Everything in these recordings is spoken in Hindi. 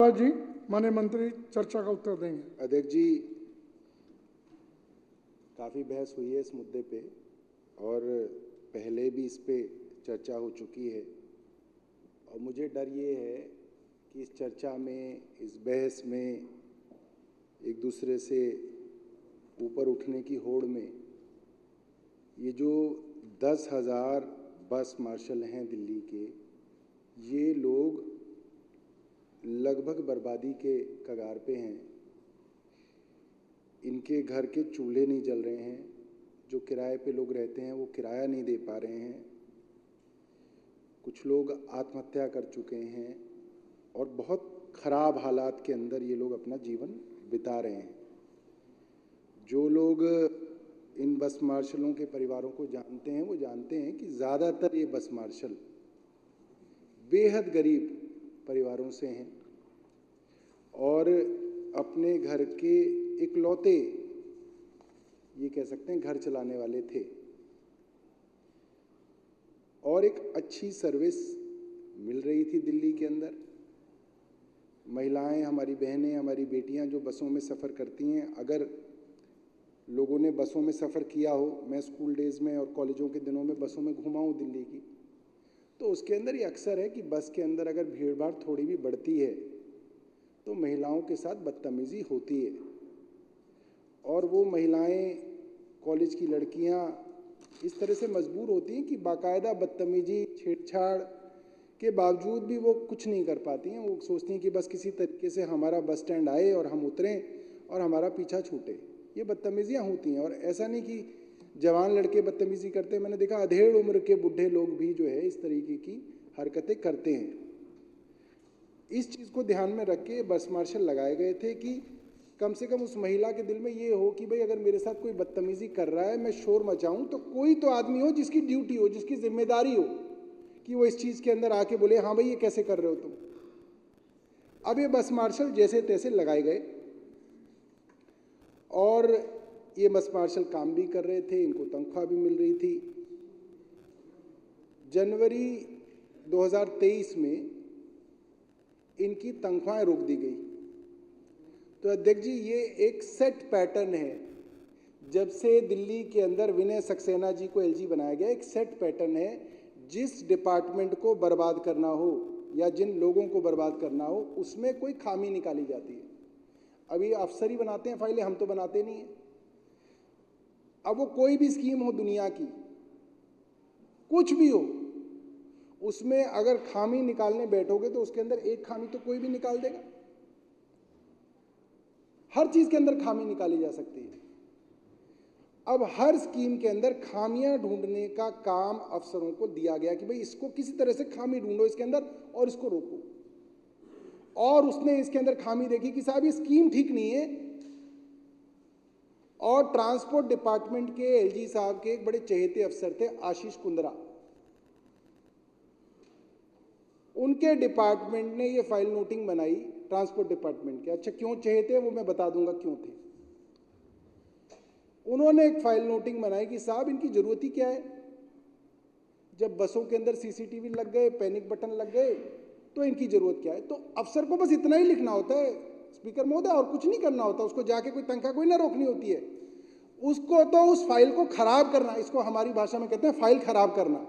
रावत जी, माननीय मंत्री चर्चा का उत्तर देंगे। अध्यक्ष जी, काफ़ी बहस हुई है इस मुद्दे पे और पहले भी इस पे चर्चा हो चुकी है और मुझे डर ये है कि इस चर्चा में, इस बहस में एक दूसरे से ऊपर उठने की होड़ में ये जो 10,000 बस मार्शल हैं दिल्ली के, ये लोग लगभग बर्बादी के कगार पे हैं। इनके घर के चूल्हे नहीं जल रहे हैं, जो किराए पे लोग रहते हैं वो किराया नहीं दे पा रहे हैं, कुछ लोग आत्महत्या कर चुके हैं और बहुत ख़राब हालात के अंदर ये लोग अपना जीवन बिता रहे हैं। जो लोग इन बस मार्शलों के परिवारों को जानते हैं वो जानते हैं कि ज़्यादातर ये बस मार्शल बेहद गरीब परिवारों से हैं और अपने घर के इकलौते, ये कह सकते हैं, घर चलाने वाले थे और एक अच्छी सर्विस मिल रही थी दिल्ली के अंदर। महिलाएं, हमारी बहनें, हमारी बेटियां जो बसों में सफ़र करती हैं, अगर लोगों ने बसों में सफ़र किया हो, मैं स्कूल डेज़ में और कॉलेजों के दिनों में बसों में घुमा हूँ दिल्ली की, तो उसके अंदर ये अक्सर है कि बस के अंदर अगर भीड़ भाड़ थोड़ी भी बढ़ती है तो महिलाओं के साथ बदतमीज़ी होती है और वो महिलाएं, कॉलेज की लड़कियां इस तरह से मजबूर होती हैं कि बाकायदा बदतमीज़ी, छेड़छाड़ के बावजूद भी वो कुछ नहीं कर पाती हैं। वो सोचती हैं कि बस किसी तरीके से हमारा बस स्टैंड आए और हम उतरें और हमारा पीछा छूटे। ये बदतमीज़ियाँ होती हैं और ऐसा नहीं कि जवान लड़के बदतमीज़ी करते हैं, मैंने देखा अधेड़ उम्र के बूढ़े लोग भी जो है इस तरीके की हरकतें करते हैं। इस चीज़ को ध्यान में रख के बस मार्शल लगाए गए थे कि कम से कम उस महिला के दिल में ये हो कि भाई अगर मेरे साथ कोई बदतमीज़ी कर रहा है, मैं शोर मचाऊं, तो कोई तो आदमी हो जिसकी ड्यूटी हो, जिसकी जिम्मेदारी हो कि वो इस चीज़ के अंदर आके बोले हाँ भाई ये कैसे कर रहे हो तुम। अब ये बस मार्शल जैसे तैसे लगाए गए और ये बस मार्शल काम भी कर रहे थे, इनको तनख्वाह भी मिल रही थी। जनवरी 2023 में इनकी तनख्वाहें रोक दी गई। तो अध्यक्ष जी, ये एक सेट पैटर्न है। जब से दिल्ली के अंदर विनय सक्सेना जी को एलजी बनाया गया, एक सेट पैटर्न है। जिस डिपार्टमेंट को बर्बाद करना हो या जिन लोगों को बर्बाद करना हो, उसमें कोई खामी निकाली जाती है। अभी अफसर ही बनाते हैं फाइलें, हम तो बनाते नहीं हैं। अब वो कोई भी स्कीम हो दुनिया की, कुछ भी हो, उसमें अगर खामी निकालने बैठोगे तो उसके अंदर एक खामी तो कोई भी निकाल देगा। हर चीज के अंदर खामी निकाली जा सकती है। अब हर स्कीम के अंदर खामियां ढूंढने का काम अफसरों को दिया गया कि भाई इसको किसी तरह से खामी ढूंढो इसके अंदर और इसको रोको। और उसने इसके अंदर खामी देखी कि साहब ये स्कीम ठीक नहीं है। और ट्रांसपोर्ट डिपार्टमेंट के एलजी साहब के एक बड़े चहेते अफसर थे, आशीष कुंद्रा, उनके डिपार्टमेंट ने ये फाइल नोटिंग बनाई ट्रांसपोर्ट डिपार्टमेंट के। अच्छा, क्यों चहेते वो मैं बता दूंगा क्यों थे। उन्होंने एक फाइल नोटिंग बनाई कि साहब इनकी जरूरत ही क्या है। जब बसों के अंदर सीसीटीवी लग गए, पैनिक बटन लग गए, तो इनकी जरूरत क्या है। तो अफसर को बस इतना ही लिखना होता है स्पीकर महोदय, और कुछ नहीं करना होता। उसको जाके कोई तनख्वाह कोई ना रोकनी होती है, उसको तो उस फाइल को खराब करना। इसको हमारी भाषा में कहते हैं फाइल खराब करना।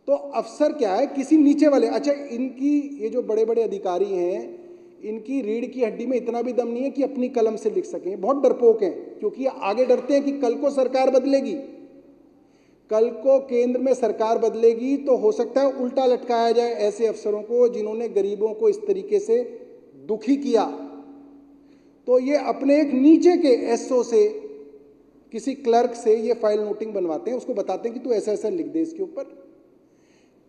तो अफसर क्या है, किसी नीचे वाले, अच्छा इनकी ये जो बड़े बड़े अधिकारी हैं, इनकी रीढ़ की हड्डी में इतना भी दम नहीं है कि अपनी कलम से लिख सकें। बहुत डरपोक हैं, क्योंकि आगे डरते हैं कि कल को सरकार बदलेगी, कल को केंद्र में सरकार बदलेगी तो हो सकता है उल्टा लटकाया जाए ऐसे अफसरों को जिन्होंने गरीबों को इस तरीके से दुखी किया। तो ये अपने एक नीचे के एसओ से, किसी क्लर्क से ये फाइल नोटिंग बनवाते हैं, उसको बताते हैं कि तू ऐसा ऐसा लिख दे इसके ऊपर।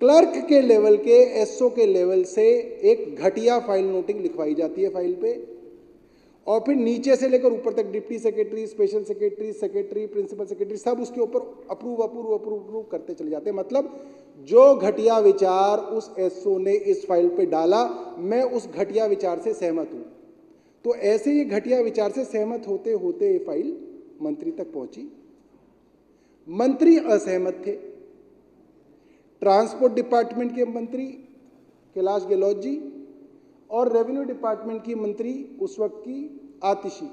क्लर्क के लेवल के, एसओ के लेवल से एक घटिया फाइल नोटिंग लिखवाई जाती है फाइल पे, और फिर नीचे से लेकर ऊपर तक deputy secretary, special secretary, secretary, principal secretary, सब उसके ऊपर अप्रूव अप्रूव अप्रूव अप्रूव करते चले जाते हैं। मतलब जो घटिया विचार उस एसओ ने इस फाइल पे डाला, मैं उस घटिया विचार से सहमत हूं। तो ऐसे ही घटिया विचार से सहमत होते होते ये फाइल मंत्री तक पहुंची। मंत्री असहमत थे। ट्रांसपोर्ट डिपार्टमेंट के मंत्री कैलाश गहलोत जी और रेवेन्यू डिपार्टमेंट की मंत्री उस वक्त की आतिशी,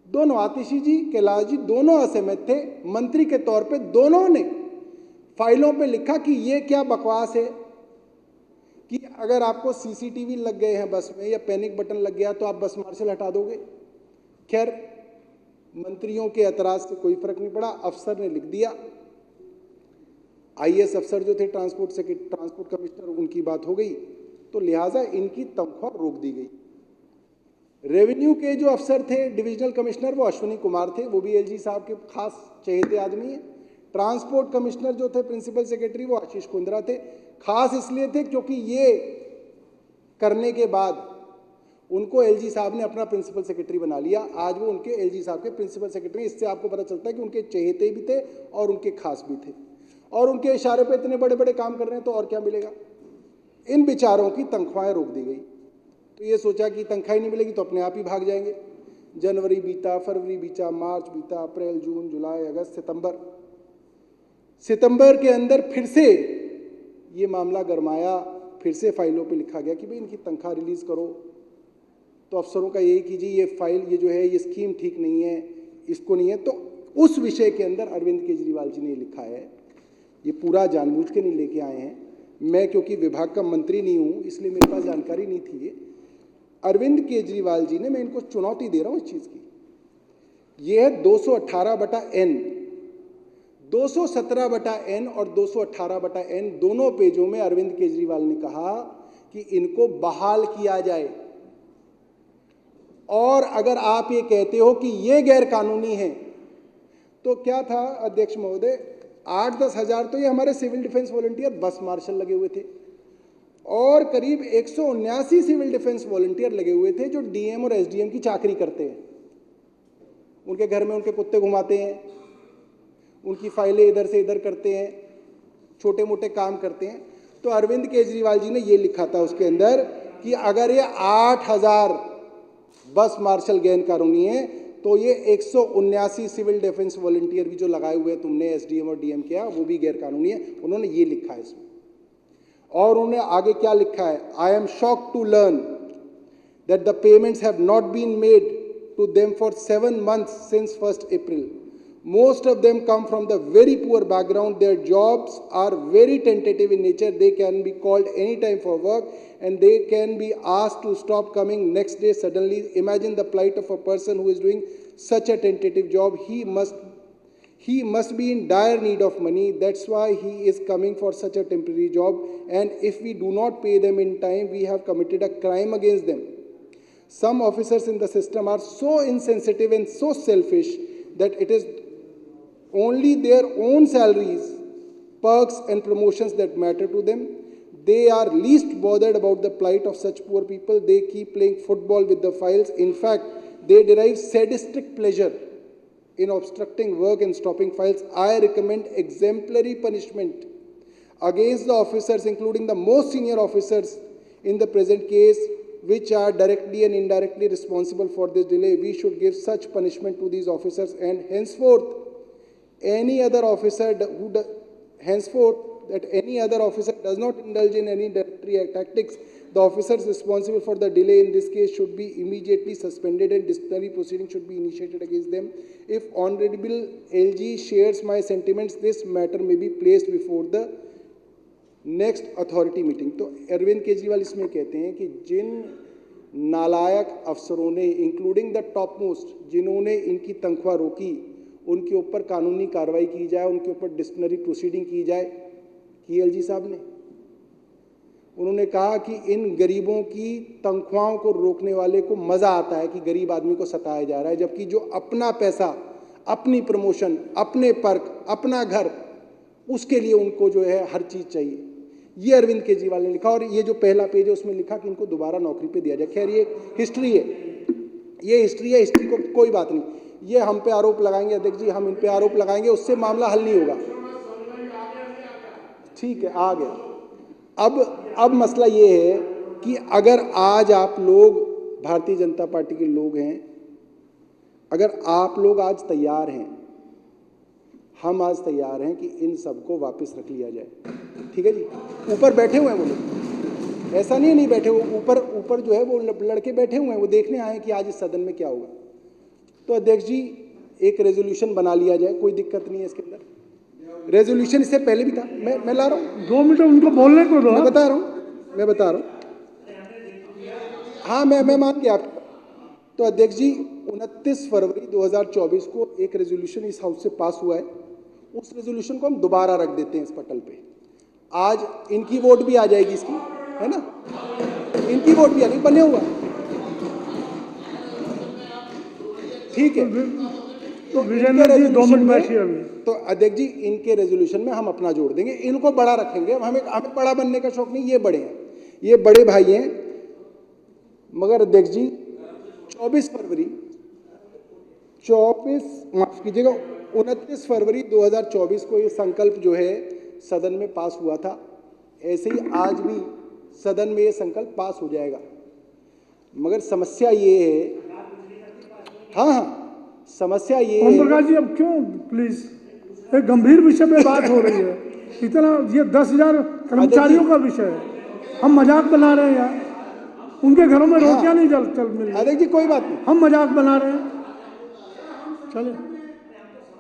दोनों, आतिशी जी, कैलाश जी, दोनों असहमत थे। मंत्री के तौर पे दोनों ने फाइलों पे लिखा कि ये क्या बकवास है कि अगर आपको सीसीटीवी लग गए हैं बस में या पैनिक बटन लग गया तो आप बस मार्शल हटा दोगे। खैर, मंत्रियों के एतराज से कोई फर्क नहीं पड़ा, अफसर ने लिख दिया। आईएएस अफसर जो थे ट्रांसपोर्ट कमिश्नर, उनकी बात हो गई, तो लिहाजा इनकी तनख्वाह रोक दी गई। रेवेन्यू के जो अफसर थे, डिविजनल कमिश्नर, वो अश्विनी कुमार थे, वो भी एलजी साहब के खास चहेते आदमी हैं। ट्रांसपोर्ट कमिश्नर जो थे, प्रिंसिपल सेक्रेटरी, वो आशीष कुंद्रा थे। खास इसलिए थे क्योंकि ये करने के बाद उनको एलजी साहब ने अपना प्रिंसिपल सेक्रेटरी बना लिया। आज वो उनके एलजी साहब के प्रिंसिपल सेक्रेटरी। इससे आपको पता चलता है कि उनके चहेते भी थे और उनके खास भी थे, और उनके इशारे पे इतने बड़े बड़े काम कर रहे हैं, तो और क्या मिलेगा। इन बेचारों की तनख्वाहें रोक दी गई। तो ये सोचा कि तनख्वाह नहीं मिलेगी तो अपने आप ही भाग जाएंगे। जनवरी बीता, फरवरी बीता, मार्च बीता, अप्रैल, जून, जुलाई, अगस्त, सितंबर के अंदर फिर से ये मामला गरमाया। फिर से फाइलों पे लिखा गया कि भाई इनकी तनख्वाह रिलीज करो। तो अफसरों का यही कीजिए, ये फाइल, ये जो है, ये स्कीम ठीक नहीं है, इसको नहीं है। तो उस विषय के अंदर अरविंद केजरीवाल जी ने लिखा है। ये पूरा जानबूझ के नहीं लेके आए हैं। मैं क्योंकि विभाग का मंत्री नहीं हूँ, इसलिए मेरे पास जानकारी नहीं थी। अरविंद केजरीवाल जी ने, मैं इनको चुनौती दे रहा हूँ इस चीज़ की, ये है 218/N, 217/N और 218/N, दोनों पेजों में अरविंद केजरीवाल ने कहा कि इनको बहाल किया जाए। और अगर आप ये कहते हो कि ये गैर कानूनी है, तो क्या था अध्यक्ष महोदय, 8-10 हज़ार तो ये हमारे सिविल डिफेंस वॉलंटियर बस मार्शल लगे हुए थे, और करीब 179 सिविल डिफेंस वॉलंटियर लगे हुए थे जो डीएम और एसडीएम की चाकरी करते हैं। उनके घर में उनके कुत्ते घुमाते हैं, उनकी फाइलें इधर से इधर करते हैं, छोटे मोटे काम करते हैं। तो अरविंद केजरीवाल जी ने ये लिखा था उसके अंदर कि अगर ये 8,000 बस मार्शल गैर कानूनी है, तो ये 179 सिविल डिफेंस वॉलंटियर भी जो लगाए हुए हैं तुमने एसडीएम और डीएम के यहाँ, वो भी गैर कानूनी है। उन्होंने ये लिखा है इसमें। और उन्होंने आगे क्या लिखा है, I am shocked to learn that the payments have not been made to them for 7 months since 1st April. Most of them come from the very poor background. Their jobs are very tentative in nature. They can be called anytime for work and they can be asked to stop coming next day suddenly. Imagine the plight of a person who is doing such a tentative job. He must be in dire need of money. That's why he is coming for such a temporary job. And if we do not pay them in time, we have committed a crime against them. Some officers in the system are so insensitive and so selfish that it is only their own salaries, perks and promotions that matter to them. They are least bothered about the plight of such poor people. They keep playing football with the files. In fact, they derive sadistic pleasure in obstructing work and stopping files. I recommend exemplary punishment against the officers, including the most senior officers in the present case, which are directly and indirectly responsible for this delay. We should give such punishment to these officers, and henceforth, any other officer does not indulge in any dilatory tactics. The officers responsible for the delay in this case should be immediately suspended and disciplinary proceedings should be initiated against them. If Honorable LG shares my sentiments, this matter may be placed before the next authority meeting. तो अरविंद केजरीवाल इसमें कहते हैं कि जिन नालायक अफसरों ने, इंक्लूडिंग द टॉप मोस्ट, जिन्होंने इनकी तनख्वाह रोकी, उनके ऊपर कानूनी कार्रवाई की जाए, उनके ऊपर डिसिप्लिनरी प्रोसीडिंग की जाए। की एलजी साहब ने, उन्होंने कहा कि इन गरीबों की तनख्वाहों को रोकने वाले को मज़ा आता है कि गरीब आदमी को सताया जा रहा है, जबकि जो अपना पैसा, अपनी प्रमोशन, अपने पर्क, अपना घर, उसके लिए उनको जो है हर चीज़ चाहिए। ये अरविंद केजरीवाल ने लिखा, और ये जो पहला पेज है उसमें लिखा कि इनको दोबारा नौकरी पे दिया जाए। खैर ये हिस्ट्री है, ये हिस्ट्री है, हिस्ट्री को कोई बात नहीं। ये हम पे आरोप लगाएंगे अध्यक्ष जी, हम इन पे आरोप लगाएंगे, उससे मामला हल नहीं होगा। ठीक है, आ गया। अब मसला ये है कि अगर आज आप लोग भारतीय जनता पार्टी के लोग हैं, अगर आप लोग आज तैयार हैं, हम आज तैयार हैं कि इन सबको वापस रख लिया जाए। ठीक है जी, ऊपर बैठे हुए हैं वो लोग, ऐसा नहीं बैठे, वो ऊपर ऊपर जो है वो लड़के बैठे हुए हैं, वो देखने आए हैं कि आज इस सदन में क्या होगा। तो अध्यक्ष जी एक रेजोल्यूशन बना लिया जाए, कोई दिक्कत नहीं है इसके अंदर। रेजोल्यूशन इससे पहले भी था, मैं ला रहा हूँ, 2 मिनट उनको बोलने को दो। मैं बता रहा हूँ। हाँ मैं मान गया आपको। तो अध्यक्ष जी 29 फरवरी 2024 को एक रेजोल्यूशन इस हाउस से पास हुआ है, उस रेजोल्यूशन को हम दोबारा रख देते हैं इस पटल पे। आज इनकी वोट भी आ जाएगी इसकी, है ना, इनकी वोट भी आ जाएगी, बने हुआ ठीक है। तो विजेंद्र जी 2 मिनट बैठिए अभी। तो अध्यक्ष जी इनके रेजोल्यूशन में हम अपना जोड़ देंगे, इनको बड़ा रखेंगे। हमें बड़ा बनने का शौक नहीं, ये बड़े हैं, ये बड़े भाई हैं। मगर अध्यक्ष जी 24 माफ कीजिएगा 29 फरवरी 2024 को ये संकल्प जो है सदन में पास हुआ था, ऐसे ही आज भी सदन में ये संकल्प पास हो जाएगा। मगर समस्या ये है, हाँ समस्या ये ओम है। प्रकाश जी अब क्यों, प्लीज, एक गंभीर विषय पे बात हो रही है, इतना ये 10,000 कर्मचारियों का विषय है, हम मजाक बना रहे हैं यार, उनके घरों में रोटियां नहीं चल मिल रही। अध्यक्ष जी कोई बात नहीं, हम मजाक बना रहे हैं, चले।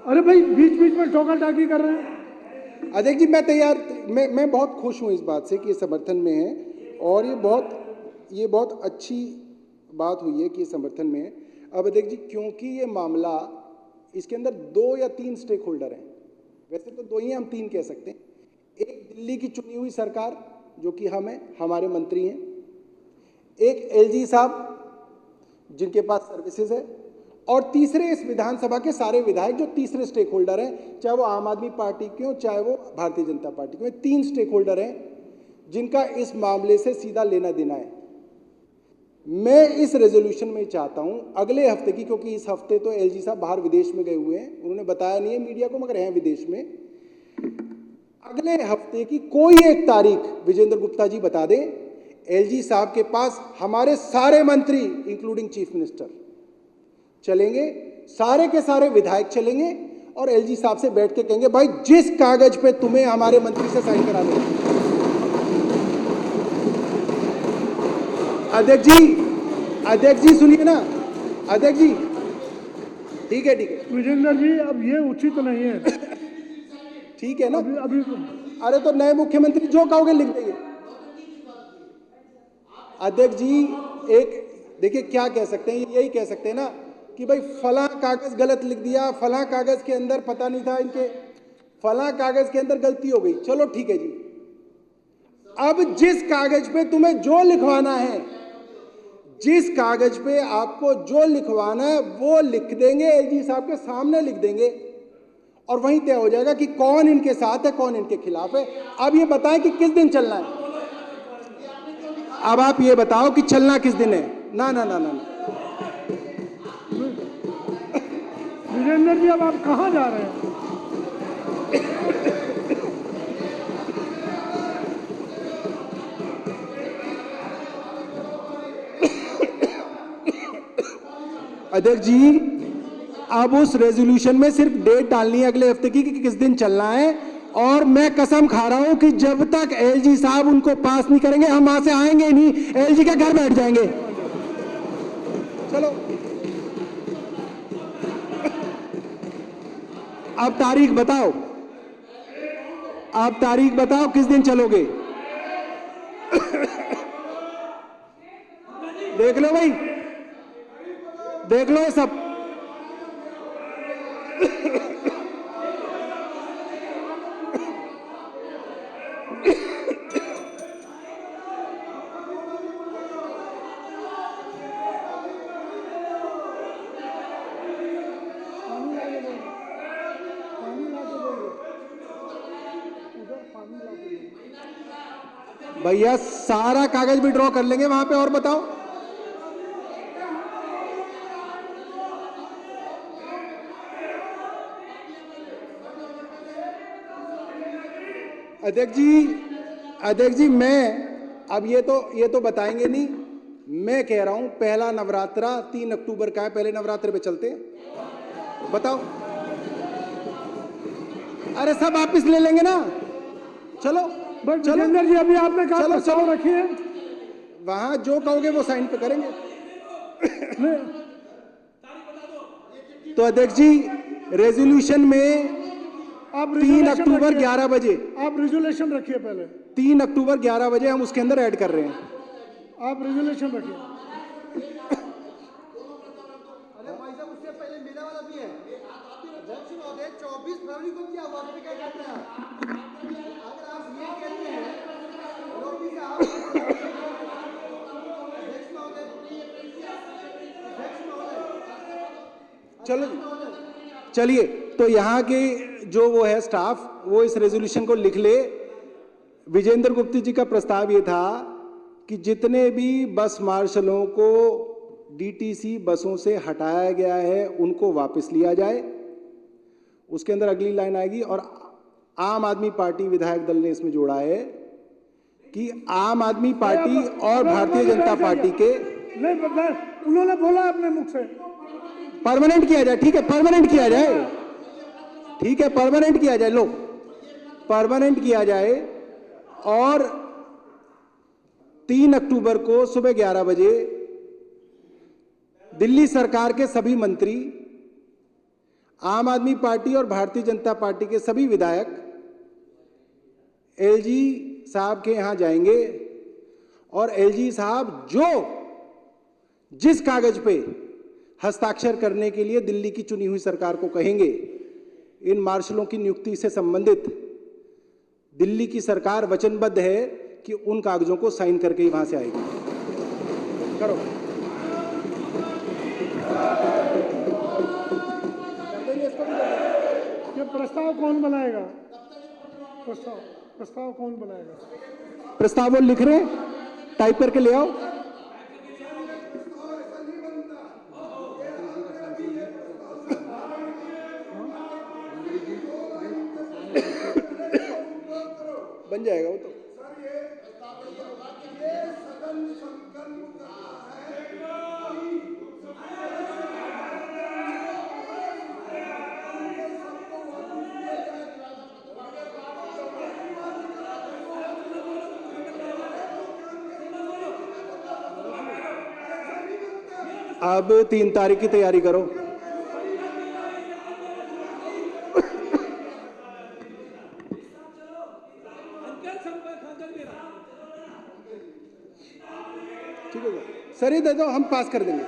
अरे भाई बीच बीच में टोका टाकी कर रहे हैं। अध्यक्ष जी मैं तैयार, मैं बहुत खुश हूँ इस बात से कि ये समर्थन में है, और ये बहुत अच्छी बात हुई है कि ये समर्थन में है। अब अध्यक्ष जी क्योंकि ये मामला, इसके अंदर 2 या 3 स्टेक होल्डर हैं, वैसे तो 2 ही हम 3 कह सकते हैं। एक दिल्ली की चुनी हुई सरकार जो कि हम हैं, हमारे मंत्री हैं, एक एलजी साहब जिनके पास सर्विसेज है, और तीसरे इस विधानसभा के सारे विधायक जो तीसरे स्टेक होल्डर हैं, चाहे वो आम आदमी पार्टी के हो चाहे वो भारतीय जनता पार्टी के हो। 3 स्टेक होल्डर हैं जिनका इस मामले से सीधा लेना देना है। मैं इस रेजोल्यूशन में चाहता हूं अगले हफ्ते की, क्योंकि इस हफ्ते तो एलजी साहब बाहर विदेश में गए हुए हैं, उन्होंने बताया नहीं है मीडिया को, मगर हैं विदेश में। अगले हफ्ते की कोई एक तारीख विजेंद्र गुप्ता जी बता दें, एलजी साहब के पास हमारे सारे मंत्री इंक्लूडिंग चीफ मिनिस्टर चलेंगे, सारे के सारे विधायक चलेंगे, और एलजी साहब से बैठ के कहेंगे भाई जिस कागज पे तुम्हें हमारे मंत्री से साइन कराने हैं। अध्यक्ष जी सुनिए ना, अध्यक्ष जी ठीक है विजेंद्र जी अब ये उचित नहीं है। ठीक है ना, अभी अरे तो नए मुख्यमंत्री जो कहोगे लिख देंगे। अध्यक्ष जी एक देखिए क्या कह सकते हैं, यही कह सकते हैं ना कि भाई फला कागज गलत लिख दिया, फला कागज के अंदर पता नहीं था इनके, फला कागज के अंदर गलती हो गई, चलो ठीक है जी। अब जिस कागज पे तुम्हें जो लिखवाना है, जिस कागज पे आपको जो लिखवाना है वो लिख देंगे, एलजी साहब के सामने लिख देंगे, और वहीं तय हो जाएगा कि कौन इनके साथ है कौन इनके खिलाफ है। अब ये बताएं कि किस दिन चलना है, अब आप ये बताओ कि चलना किस दिन है। ना ना ना ना, ना। विजेंद्र जी अब आप कहाँ जा रहे हैं? अध्यक्ष जी अब उस रेजोल्यूशन में सिर्फ डेट डालनी है अगले हफ्ते की कि किस दिन चलना है, और मैं कसम खा रहा हूं कि जब तक एलजी साहब उनको पास नहीं करेंगे हम वहां से आएंगे नहीं, एलजी के घर बैठ जाएंगे। चलो अब तारीख बताओ, आप तारीख बताओ किस दिन चलोगे। देख लो भाई, देख लो ये सब। भैया सारा कागज भी ड्रॉ कर लेंगे वहां पे, और बताओ। अध्यक्ष जी मैं अब ये तो बताएंगे नहीं, मैं कह रहा हूं पहला नवरात्रा 3 अक्टूबर का है, पहले नवरात्र पे चलते हैं, बताओ। अरे सब वापिस ले लेंगे ना, चलो विजेंद्र जी अभी आपने कहा प्रस्ताव रखिए। वहां जो कहोगे वो साइन पे करेंगे। तो अध्यक्ष जी, रेजोल्यूशन में आप 3 अक्टूबर 11 बजे, आप रेजोल्यूशन रखिए पहले, 3 अक्टूबर 11 बजे हम उसके अंदर ऐड कर रहे हैं। आप रेजोल्यूशन रखिए। अरे भाई साहब, उससे पहले मेरा वाला भी है। अध्यक्ष महोदय, 24 फरवरी को क्या हुआ, क्या कहते हैं अगर आप ये कहते हैं रोपी साहब, अध्यक्ष महोदय, चलो चलिए, तो यहाँ के जो वो है स्टाफ, वो इस रेजोल्यूशन को लिख ले। विजेंद्र गुप्ता जी का प्रस्ताव ये था कि जितने भी बस मार्शलों को डीटीसी बसों से हटाया गया है उनको वापस लिया जाए। उसके अंदर अगली लाइन आएगी, और आम आदमी पार्टी विधायक दल ने इसमें जोड़ा है कि आम आदमी पार्टी और भारतीय जनता पार्टी के, नहीं, उन्होंने बोला अपने मुख से परमानेंट किया जाए। ठीक है, परमानेंट किया जाए, ठीक है, परमानेंट किया जाए, लो परमानेंट किया जाए। और 3 अक्टूबर को सुबह 11 बजे दिल्ली सरकार के सभी मंत्री, आम आदमी पार्टी और भारतीय जनता पार्टी के सभी विधायक एलजी साहब के यहां जाएंगे, और एलजी साहब जिस कागज पे हस्ताक्षर करने के लिए दिल्ली की चुनी हुई सरकार को कहेंगे, इन मार्शलों की नियुक्ति से संबंधित दिल्ली की सरकार वचनबद्ध है कि उन कागजों को साइन करके ही वहां से आएगी। करो, ये प्रस्ताव कौन बनाएगा? प्रस्ताव कौन बनाएगा? प्रस्ताव वो लिख रहे हैं, टाइप करके ले आओ। बन जाएगा वो तो। अब 3 तारीख की तैयारी करो। ठीक है सर, ये दे दो, हम पास कर देंगे।